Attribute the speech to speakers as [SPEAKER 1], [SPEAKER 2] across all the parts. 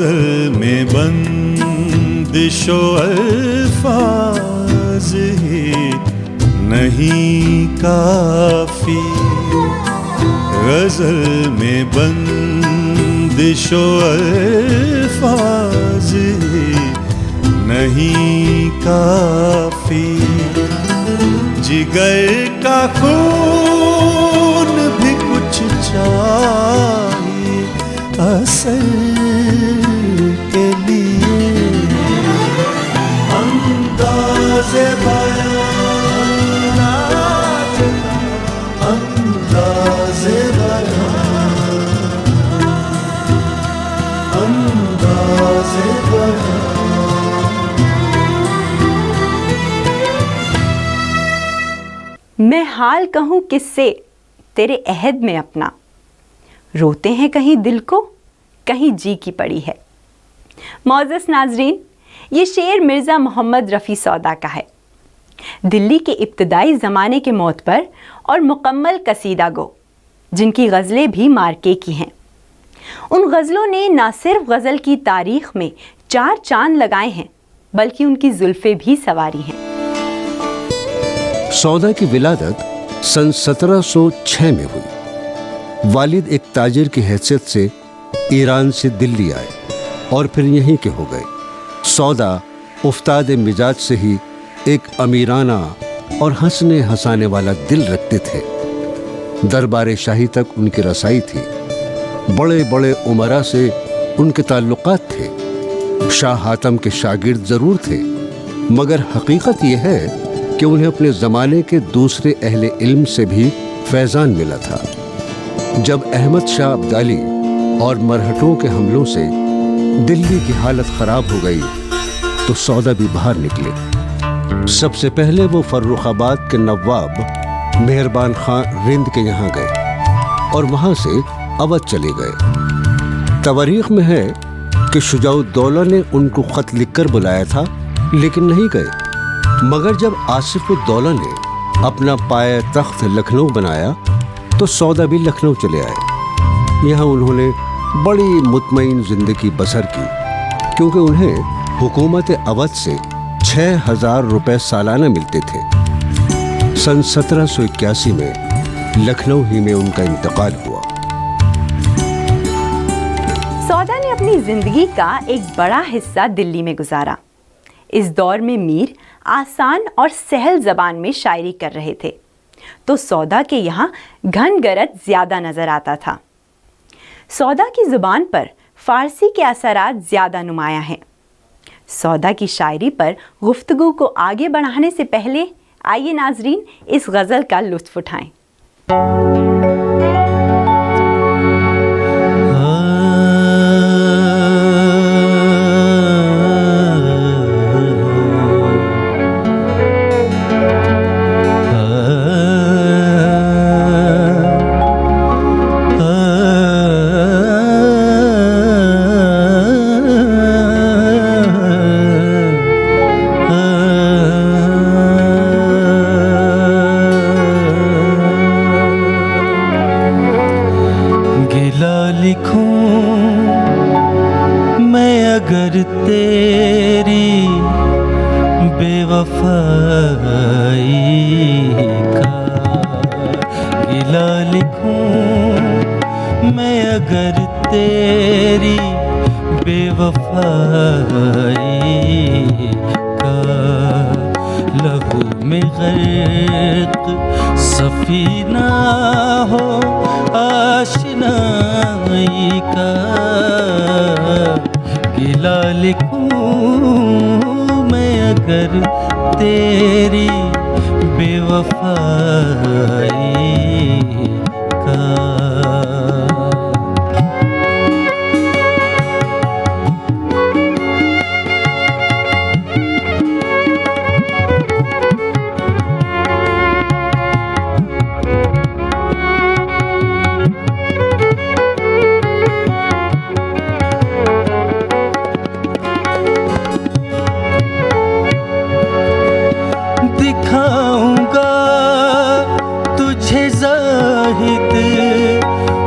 [SPEAKER 1] गजल में बंदिशो अल्फाज ही नहीं काफी, गजल में बंदिशो अल्फाज ही नहीं काफी, जिगर का खून भी कुछ चाहिए असल के लिए, अंदाज़े बयान नाचना, अंदाज़े बयान, अंदाज़े बयान।
[SPEAKER 2] मैं हाल कहूँ किससे तेरे अहद में अपना, रोते हैं कहीं दिल को कहीं जी की पड़ी है। मौजूद नाजरीन, ये शेर मिर्ज़ा मोहम्मद रफ़ी सौदा का है। दिल्ली के इब्तदाई ज़माने के मौत पर और मुकम्मल कसीदा गो, जिनकी गज़लें भी मार्के की हैं। उन गज़लों ने ना सिर्फ गज़ल की तारीख़ में 4 चांद लगाए हैं, बल्कि उनकी जुल्फ़ें भी सवारी हैं।
[SPEAKER 3] सौदा की विलादत सन 1706 में हुई। वालिद एक ताजिर की हैसियत से ईरान से दिल्ली आए और फिर यहीं के हो गए। सौदा उफ्ताद मिजाज से ही एक अमीराना और हंसने हंसाने वाला दिल रखते थे। दरबार शाही तक उनकी रसाई थी। बड़े बड़े उमरा से उनके ताल्लुकात थे। शाह हातम के शागिर्द जरूर थे, मगर हकीकत यह है कि उन्हें अपने ज़माने के दूसरे अहले इल्म से भी फैज़ान मिला था। जब अहमद शाह अब्दाली और मरहटों के हमलों से दिल्ली की हालत ख़राब हो गई तो सौदा भी बाहर निकले। सबसे पहले वो फर्रुखाबाद के नवाब मेहरबान खां रिंद के यहाँ गए और वहाँ से अवध चले गए। तवारीख में है कि शुजाउद्दौला ने उनको ख़त लिखकर बुलाया था, लेकिन नहीं गए। मगर जब आसिफुद्दौला ने अपना पाया तख्त लखनऊ बनाया तो सौदा भी लखनऊ चले आए। यहाँ उन्होंने बड़ी मुतमईन जिंदगी बसर की, क्योंकि उन्हें हुकूमत अवध से 6,000 रुपए सालाना मिलते थे। सन 1781 में लखनऊ ही में उनका इंतकाल हुआ।
[SPEAKER 2] सौदा ने अपनी जिंदगी का एक बड़ा हिस्सा दिल्ली में गुजारा। इस दौर में मीर आसान और सहल ज़बान में शायरी कर रहे थे, तो सौदा के यहाँ घनगरत ज़्यादा नज़र आता था। सौदा की ज़ुबान पर फ़ारसी के असरात ज़्यादा नुमायाँ हैं। सौदा की शायरी पर गुफ्तगू को आगे बढ़ाने से पहले आइए नाजरीन इस गज़ल का लुत्फ़ उठाएं।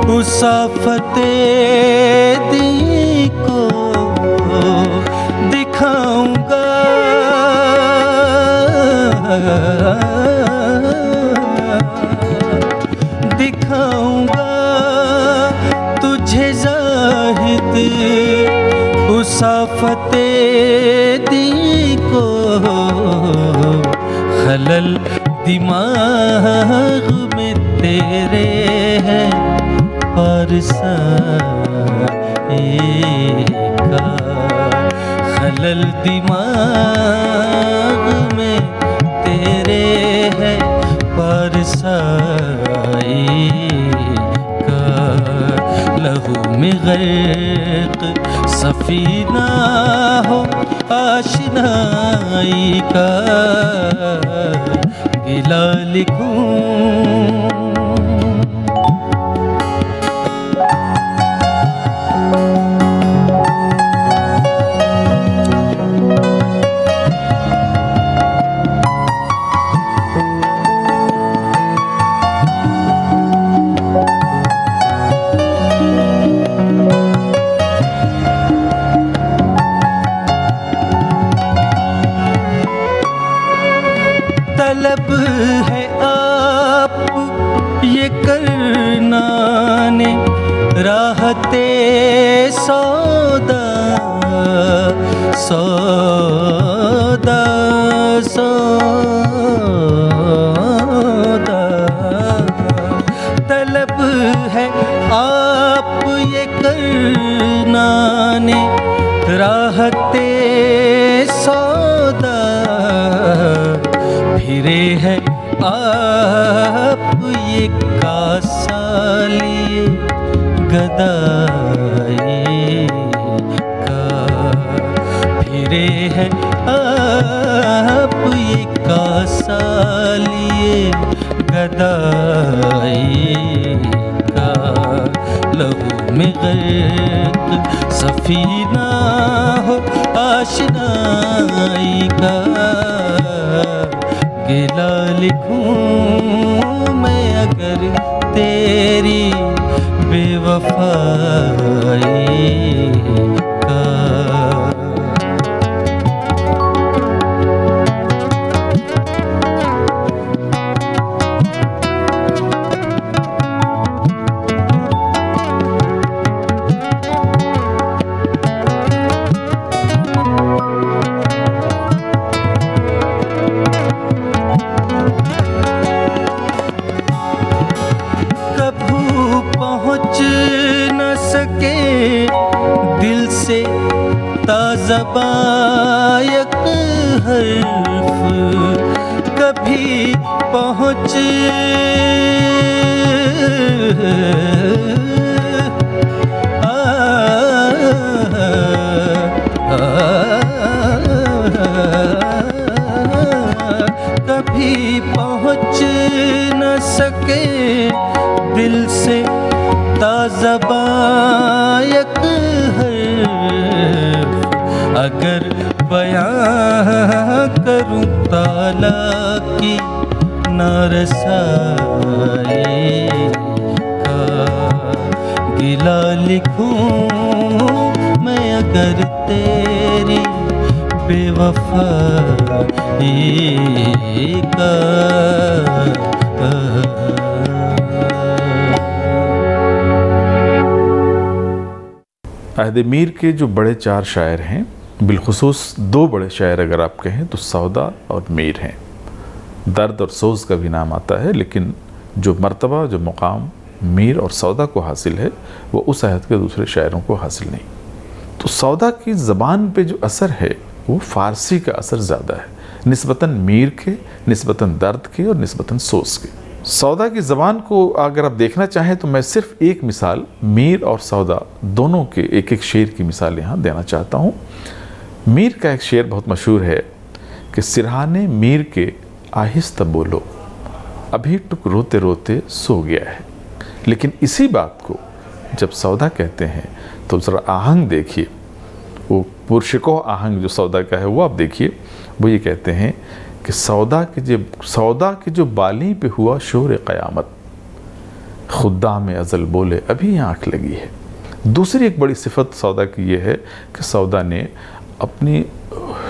[SPEAKER 4] मुसाफते दी को दिखाऊंगा तुझे ज़ाहिद उस आफ़ते दी को, खलल दिमाग में तेरे है पारसा का, खलल दिमाग में तेरे है पारसा का, लहू में गर्क सफीना हो आशनाई का, गिला लिखूं तलब है आप ये करना ने राहते सौदा, सौदा सौदा, तलब है आप ये करना ने राहते सौदा, फिरे है आप ये कासा लिए गदाई का, फिरे है आप ये कासा लिए गदाई का, लहू में गर्क सफीना हो आशनाई का, गिला लिखूं मैं अगर तेरी बेवफाई का। दिल से ताज़बायक हर्फ कभी पहुँच कभी पहुँच न सके दिल से ताज़बायक हर्फ, अगर बयां करूं ताला की नारसाई का, गिला लिखूं मैं अगर तेरी बेवफाई का।
[SPEAKER 5] अहद मीर के जो बड़े चार शायर हैं, बिलखुसूस दो बड़े शायर अगर आप कहें तो सौदा और मीर हैं। दर्द और सोज़ का भी नाम आता है, लेकिन जो मर्तबा जो मुकाम मीर और सौदा को हासिल है वो उस अहद के दूसरे शायरों को हासिल नहीं। तो सौदा की ज़बान पे जो असर है वो फ़ारसी का असर ज़्यादा है निस्बतन मीर के, निस्बतन दर्द के और निस्बतन सोज़ के। सौदा की ज़बान को अगर आप देखना चाहें तो मैं सिर्फ एक मिसाल मीर और सौदा दोनों के एक एक शेर की मिसाल यहाँ देना चाहता हूँ। मीर का एक शेर बहुत मशहूर है कि सिरहाने मीर के आहिस्ता बोलो, अभी टुक रोते रोते सो गया है। लेकिन इसी बात को जब सौदा कहते हैं तो ज़रा आहंग देखिए, वो पुरशिको आहंग जो सौदा का है वो आप देखिए। वो ये कहते हैं कि सौदा के जो बाली पे हुआ शोर क़यामत, खुद्दाम अज़ल बोले अभी आँख लगी है। दूसरी एक बड़ी सिफत सौदा की ये है कि सौदा ने अपनी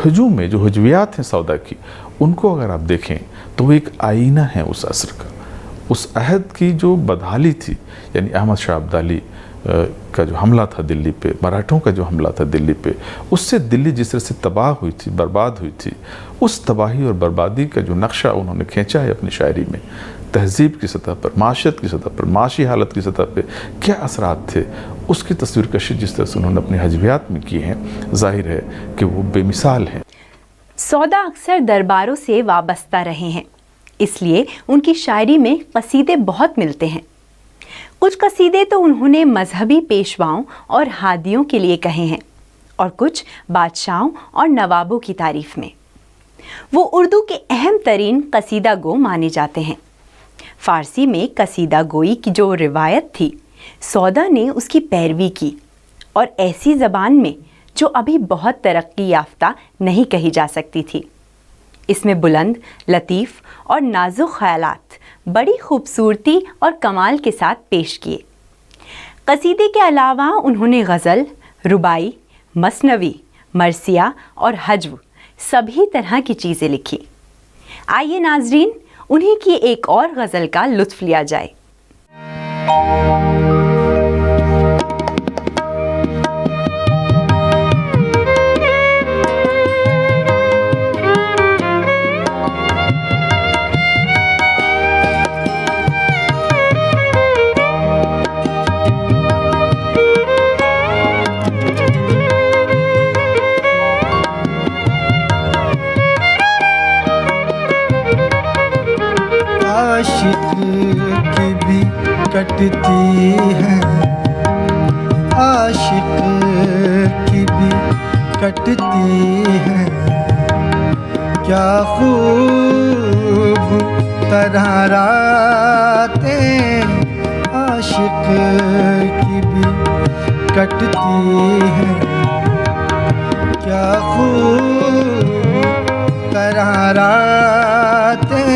[SPEAKER 5] हुजूम में जो हुजवियात हैं सौदा की, उनको अगर आप देखें तो वो एक आईना है उस असर का। उस अहद की जो बदहाली थी, यानी अहमद शाह अब्दाली का जो हमला था दिल्ली पे, मराठों का जो हमला था दिल्ली पे, उससे दिल्ली जिस तरह से तबाह हुई थी, बर्बाद हुई थी, उस तबाही और बर्बादी का जो नक्शा उन्होंने खींचा है अपनी शायरी में, तहजीब की सतह पर, माशरत की सतह पर, माशी हालत की सतह पर क्या असरात थे, उसकी तस्वीर कशी जिस तरह से उन्होंने अपने हजवियात में की हैं, जाहिर है कि वो बेमिसाल हैं।
[SPEAKER 2] सौदा अक्सर दरबारों से वाबस्ता रहे हैं, इसलिए उनकी शायरी में कसीदे बहुत मिलते हैं। कुछ कसीदे तो उन्होंने मजहबी पेशवाओं और हादियों के लिए कहे हैं और कुछ बादशाहों और नवाबों की तारीफ में। वो उर्दू के अहम तरीन कसीदा गो माने जाते हैं। फ़ारसी में कसीदा गोई की जो रिवायत थी, सौदा ने उसकी पैरवी की और ऐसी ज़बान में जो अभी बहुत तरक्की याफ्ता नहीं कही जा सकती थी। इसमें बुलंद, लतीफ़ और नाजुक ख़यालात बड़ी खूबसूरती और कमाल के साथ पेश किए। कसीदे के अलावा उन्होंने गज़ल, रुबाई, मसनवी, मरसिया और हज्व सभी तरह की चीज़ें लिखी। आइए नाजरीन, उन्हीं की एक और गज़ल का लुत्फ़ लिया जाए।
[SPEAKER 1] आशिक की भी कटती है, आशिक की भी कटती है, क्या खूब तरह रातें आशिक की भी कटती है, क्या खूब तरह रातें,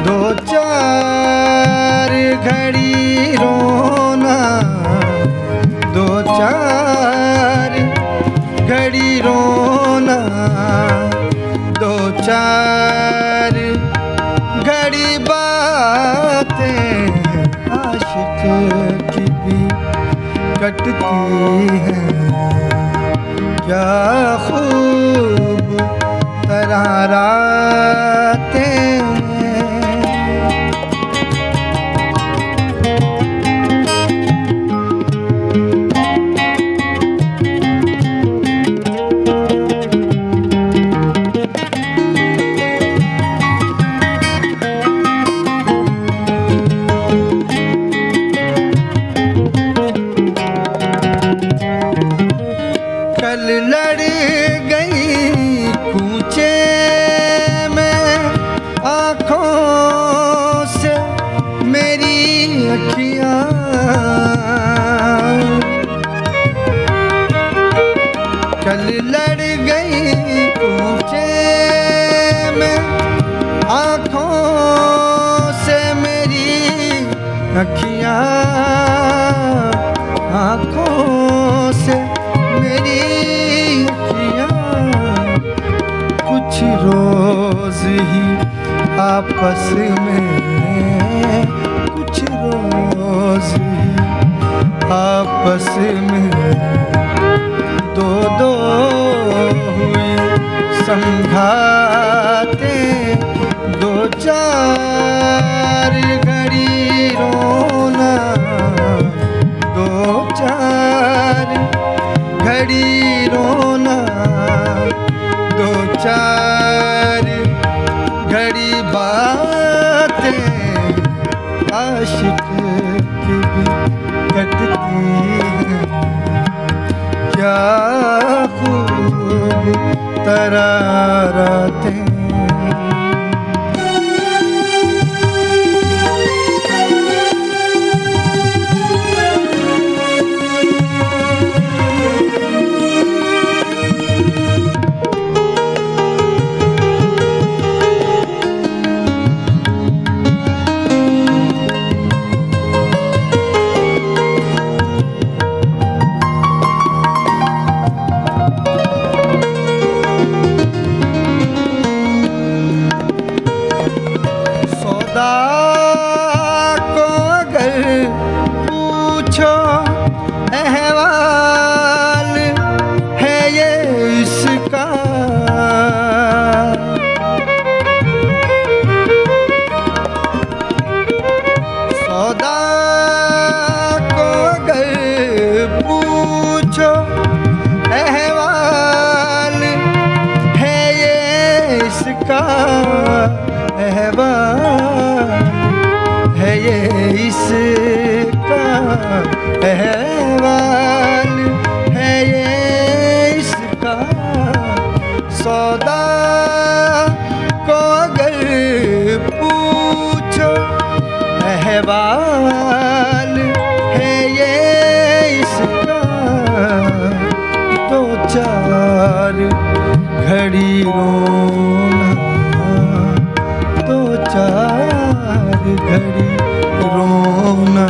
[SPEAKER 1] दो चार घड़ी रोना, दो चार घड़ी रोना, दो चार घड़ी बातें आशिक की भी कटती हैं, क्या खूब तरह रातें। कल लड़ गई कूचे में आँखों से मेरी अखियाँ, कल लड़ गई कूचे में आँखों से मेरी अखियाँ, आँखों से मेरी अखियाँ, कुछ रोज ही आपस में, कुछ रोज ही आपस में, दो दो हुई संघाते, दो चार घड़ी रोना, दो चार घड़ी रोना, दो चार घड़ी बातें आशिक की भी कटती हैं, क्या खूब तरारातें। सौदा को अगर पूछो अहवाल है ये इसका, सौदा को अगर पूछो अहवाल है ये इसका, अहवाल है ये इसका, अहवाल है ये इसका। सौदा को अगर पूछो अहवाल है ये इसका, दो चार घड़ी रोना, दो चार घड़ी रोना,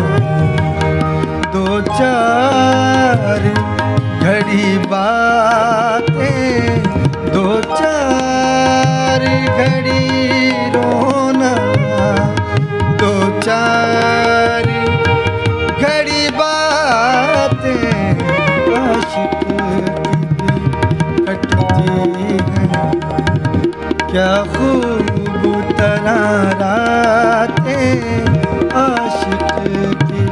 [SPEAKER 1] दो चार घड़ी बातें, दो चार घड़ी रोना, दो चार घड़ी बातें आशिक की कटती हैं, क्या खूब तना रातें आशिक की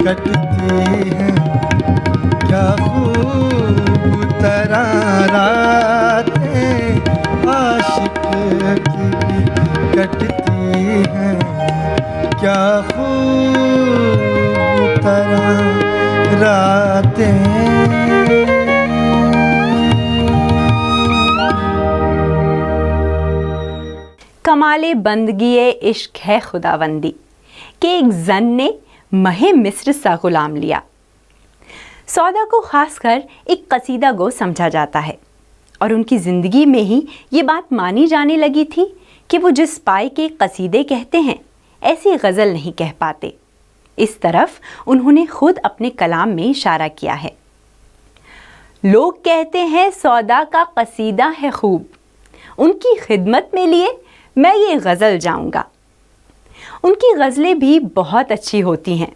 [SPEAKER 1] कटती हैं, क्या खूब तना रातें आशिक की कटती हैं, क्या खूब तना रातें।
[SPEAKER 2] कमाले बंदगी इश्क है खुदावंदी कि एक जन ने महे मिस्र सा गुलाम लिया। सौदा को खासकर एक कसीदा गो समझा जाता है और उनकी ज़िंदगी में ही ये बात मानी जाने लगी थी कि वो जिस पाए के कसीदे कहते हैं ऐसी गज़ल नहीं कह पाते। इस तरफ उन्होंने खुद अपने कलाम में इशारा किया है। लोग कहते हैं सौदा का कसीदा है खूब, उनकी खिदमत में लिए मैं ये गज़ल जाऊंगा। उनकी गज़लें भी बहुत अच्छी होती हैं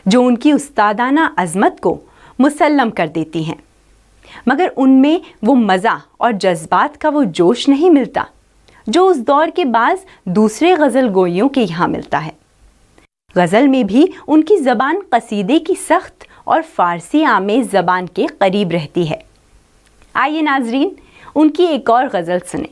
[SPEAKER 2] जो उनकी उस्तादाना अज़मत को मुसल्लम कर देती हैं, मगर उनमें वो मज़ा और जज्बात का वो जोश नहीं मिलता जो उस दौर के बाज़ दूसरे गज़ल गोइयों के यहाँ मिलता है। गज़ल में भी उनकी ज़बान कसीदे की सख्त और फ़ारसी आमेज़ ज़बान के करीब रहती है। आइए नाजरीन उनकी एक और गज़ल सुने।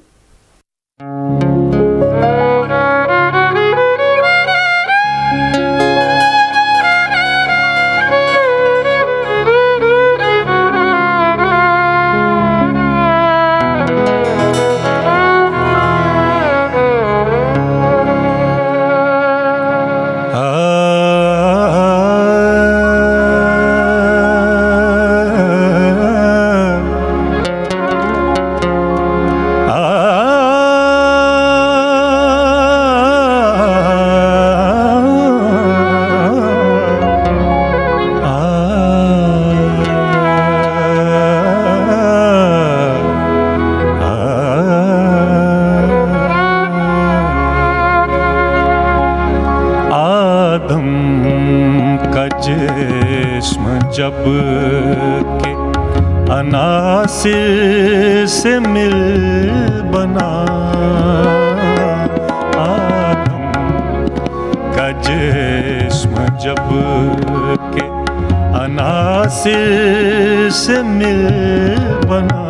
[SPEAKER 6] जब के अनासिर से मिल बना, आदम का जिस्म जब के अनासिर से मिल बना,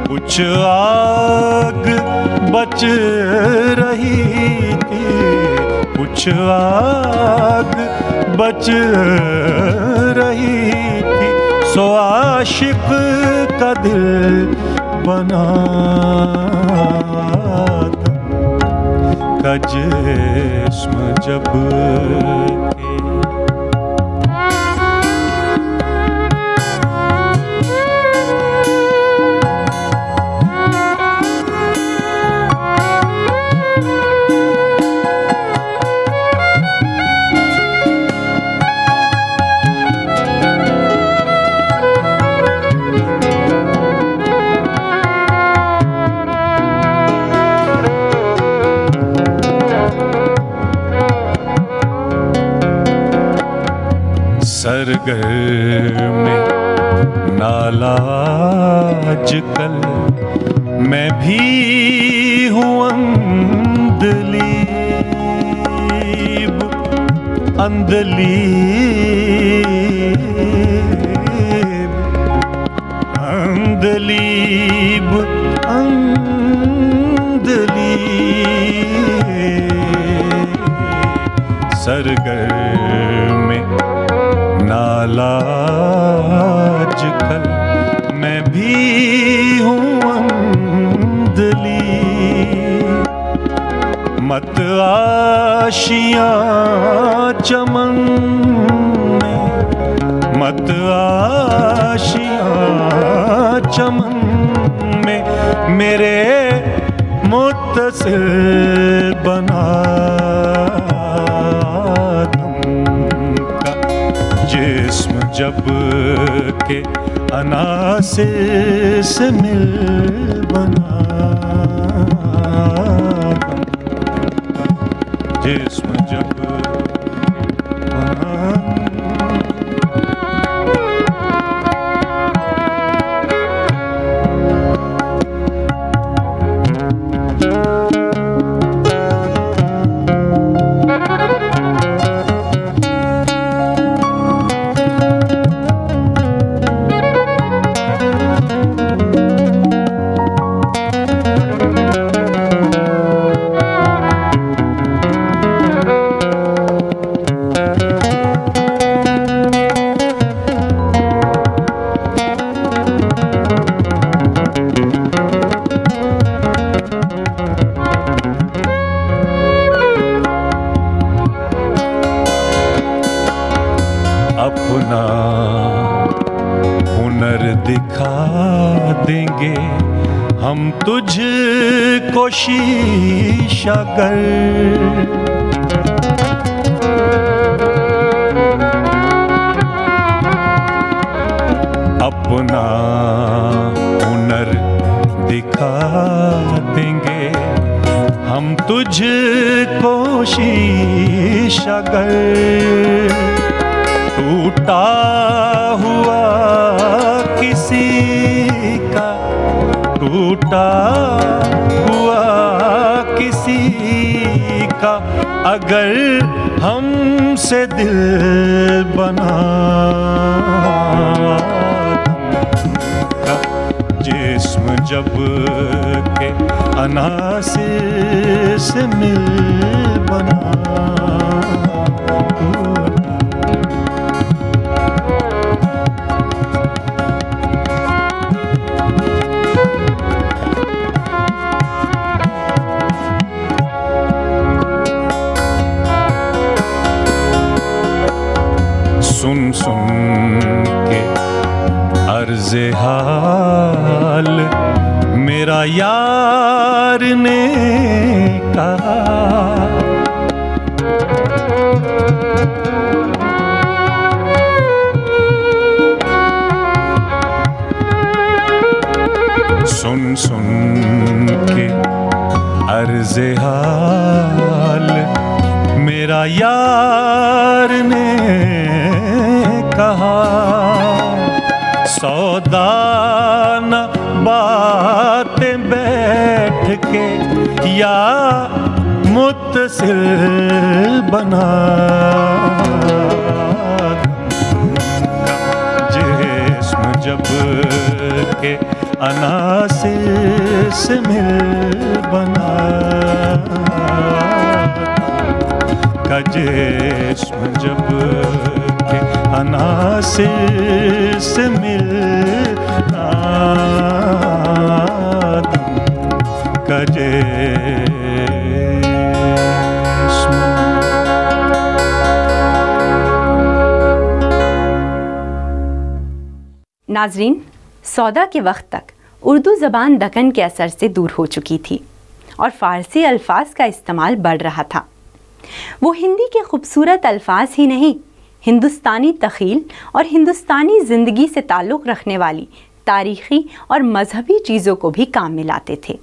[SPEAKER 6] कुछ आग बच रही थी, कुछ आग बच रही थी, सो आशिक का दिल बना, का जिस्म जब के। सरगर्म नालाज कल मैं भी हूँ अंधलीब अंधलीब अंधलीब अंधलीब सरगर्म नालाज कल मैं भी हूँ अंधली मत आशियाँ चमन में मत आशियाँ चमन में मेरे मुत्तसिल बना जिस्म जब के अनासिर से मिल बना जिस्म जब अपना हुनर दिखा देंगे हम तुझको शीशागर अपना हुनर दिखा देंगे हम तुझको शीशागर टूटा हुआ किसी का टूटा हुआ किसी का अगर हमसे दिल बना जिस्म जब के अनासिर से मिल बना सुन सुन के अर्ज़े हाल मेरा यार ने कहा सुन सुन के अर्ज़े हाल मेरा यार ने कहा सौदाना बातें बैठ के या मुत्तसिल बना जिस्म जब के अनासिर से मिल बना का जिस्म जब के अनासिर से मिलना का जिस्म
[SPEAKER 2] नाजरीन, सौदा के वक्त तक उर्दू ज़बान दक्कन के असर से दूर हो चुकी थी और फ़ारसी अल्फाज का इस्तेमाल बढ़ रहा था। वो हिंदी के खूबसूरत अल्फाज ही नहीं, हिंदुस्तानी तख़ील और हिंदुस्तानी ज़िंदगी से ताल्लुक़ रखने वाली तारीख़ी और मजहबी चीज़ों को भी काम में लाते थे।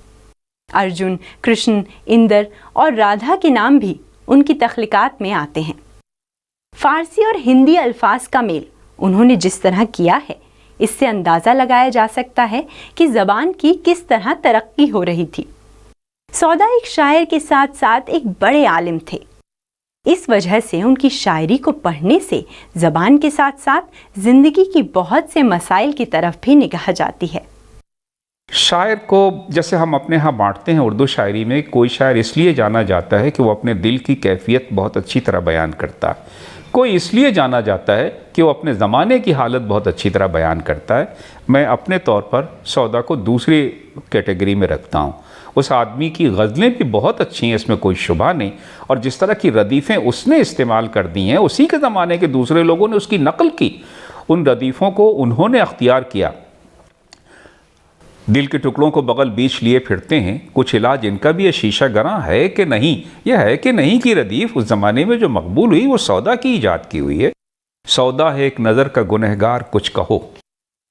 [SPEAKER 2] अर्जुन, कृष्ण, इंद्र और राधा के नाम भी उनकी तख्लीक़ात में आते हैं। फ़ारसी और हिंदी अल्फाज का मेल उन्होंने जिस तरह किया है, इससे अंदाज़ा लगाया जा सकता है कि ज़बान की किस तरह तरक्की हो रही थी। सौदा एक शायर के साथ साथ एक बड़े आलिम थे। इस वजह से उनकी शायरी को पढ़ने से ज़बान के साथ साथ ज़िंदगी की बहुत से मसाइल की तरफ भी निगाह जाती है।
[SPEAKER 7] शायर को जैसे हम अपने यहाँ बांटते हैं उर्दू शायरी में, कोई शायर इसलिए जाना जाता है कि वो अपने दिल की कैफियत बहुत अच्छी तरह बयान करता है, कोई इसलिए जाना जाता है कि वो अपने ज़माने की हालत बहुत अच्छी तरह बयान करता है। मैं अपने तौर पर सौदा को दूसरी कैटेगरी में रखता हूँ। उस आदमी की गज़लें भी बहुत अच्छी हैं, इसमें कोई शुबा नहीं, और जिस तरह की रदीफ़ें उसने इस्तेमाल कर दी हैं, उसी के ज़माने के दूसरे लोगों ने उसकी नकल की, उन रदीफ़ों को उन्होंने अख्तियार किया। दिल के टुकड़ों को बगल बीच लिए फिरते हैं, कुछ इलाज इनका भी ये शीशा गरां है कि नहीं, यह है कि नहीं की रदीफ़ उस ज़माने में जो मकबूल हुई वो सौदा की ईजाद की हुई है। सौदा है एक नज़र का गुनहगार कुछ कहो,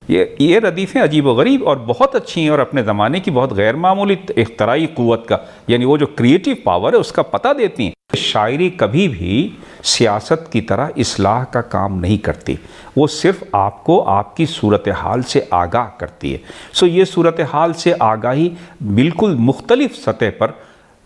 [SPEAKER 7] ये रदीफ़ें अजीब व गरीब और बहुत अच्छी हैं और अपने ज़माने की बहुत गैर मामूली इख्तराई क़ुव्वत का, यानी वो जो क्रिएटिव पावर है उसका पता देती हैं। शायरी कभी भी सियासत की तरह इस्लाह का काम नहीं करती, वो सिर्फ़ आपको आपकी सूरत हाल से आगाह करती है। सो ये सूरत हाल से आगाही बिल्कुल मुख्तलिफ़ सतह पर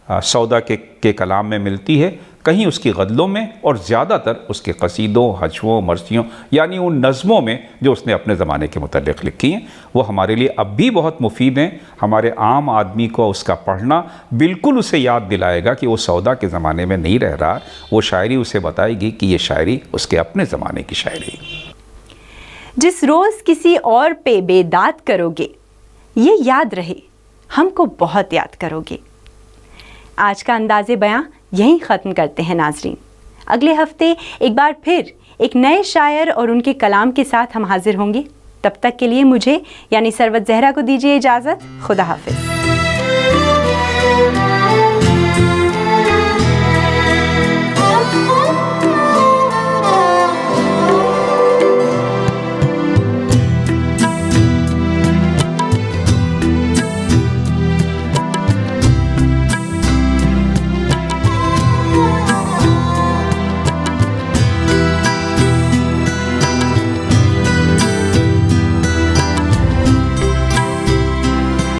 [SPEAKER 7] सौदा के कलाम में मिलती है, कहीं उसकी गज़लों में और ज़्यादातर उसके कसीदों, हजवों, मरसियों यानी उन नज़मों में जो उसने अपने ज़माने के मुतालिक लिखी हैं। वो हमारे लिए अब भी बहुत मुफीद हैं। हमारे आम आदमी को उसका पढ़ना बिल्कुल उसे याद दिलाएगा कि वो सौदा के ज़माने में नहीं रह रहा। वो शायरी उसे बताएगी कि ये शायरी उसके अपने ज़माने की शायरी।
[SPEAKER 2] जिस रोज़ किसी और पे बेदात करोगे, ये याद रहे हमको बहुत याद करोगे। आज का अंदाज़े बयां यहीं ख़त्म करते हैं नाजरीन। अगले हफ्ते एक बार फिर एक नए शायर और उनके कलाम के साथ हम हाजिर होंगे। तब तक के लिए मुझे यानी सरवत ज़हरा को दीजिए इजाज़त। खुदा हाफिज़।